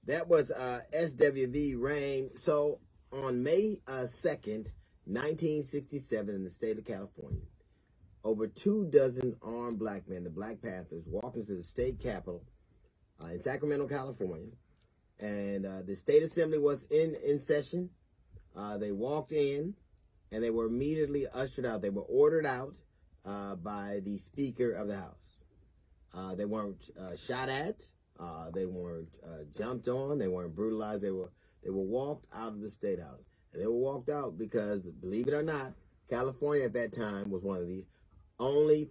That was SWV Rain. So on May 2nd, 1967, in the state of California, over 24 armed black men, the Black Panthers, walked into the state capitol in Sacramento, California. And the state assembly was in session. They walked in, and they were immediately ushered out. They were ordered out by the Speaker of the House. They weren't shot at. They weren't jumped on. They weren't brutalized. They were walked out of the State House. And they were walked out because, believe it or not, California at that time was one of the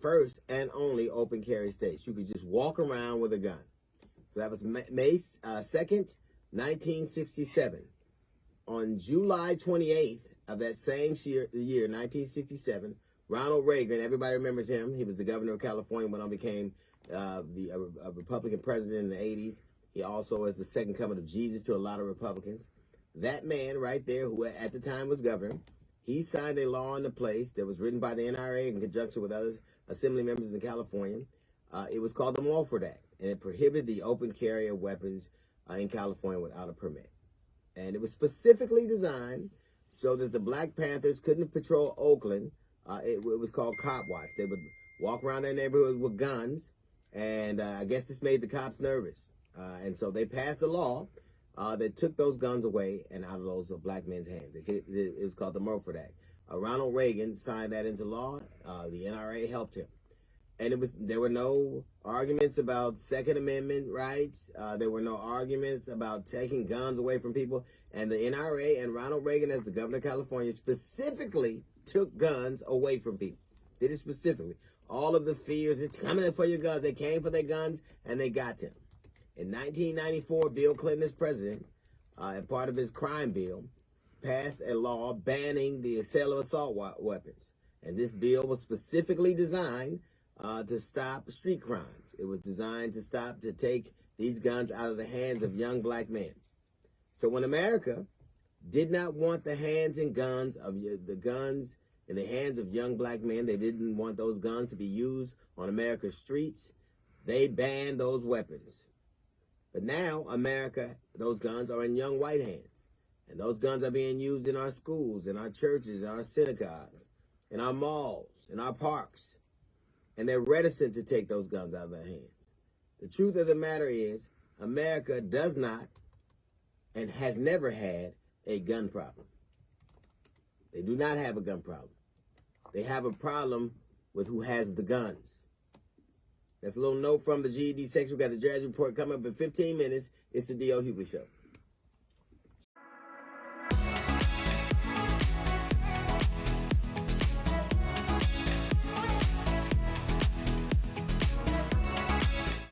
first and only open carry states. You could just walk around with a gun. So that was May 2nd, 1967. On July 28th of that same year, 1967, Ronald Reagan, everybody remembers him. He was the governor of California when he became a Republican president in the 80s. He also is the second coming of Jesus to a lot of Republicans. That man right there, who at the time was governor, he signed a law into place that was written by the NRA in conjunction with other assembly members in California. It was called the Mulford Act, and it prohibited the open carry of weapons in California without a permit. And it was specifically designed so that the Black Panthers couldn't patrol Oakland. It was called Cop Watch. They would walk around their neighborhood with guns, and I guess this made the cops nervous. And so they passed a law that took those guns away and out of those black men's hands. It was called the Mulford Act. Ronald Reagan signed that into law. The NRA helped him. And there were no arguments about Second Amendment rights. There were no arguments about taking guns away from people. And the NRA and Ronald Reagan, as the governor of California, specifically took guns away from people. Did it specifically. All of the fears, it's coming for your guns. They came for their guns, and they got them. In 1994, Bill Clinton, as president, and part of his crime bill, passed a law banning the sale of assault weapons. And this bill was specifically designed to stop street crimes. It was designed to take these guns out of the hands of young black men. So when America did not want the hands and guns of the guns in the hands of young black men, they didn't want those guns to be used on America's streets, they banned those weapons. But now, America, those guns are in young white hands. And those guns are being used in our schools, in our churches, in our synagogues, in our malls, in our parks. And they're reticent to take those guns out of their hands. The truth of the matter is, America does not and has never had a gun problem. They do not have a gun problem. They have a problem with who has the guns. That's a little note from the GED section. We got the jazz report coming up in 15 minutes. It's the DL Hughley Show.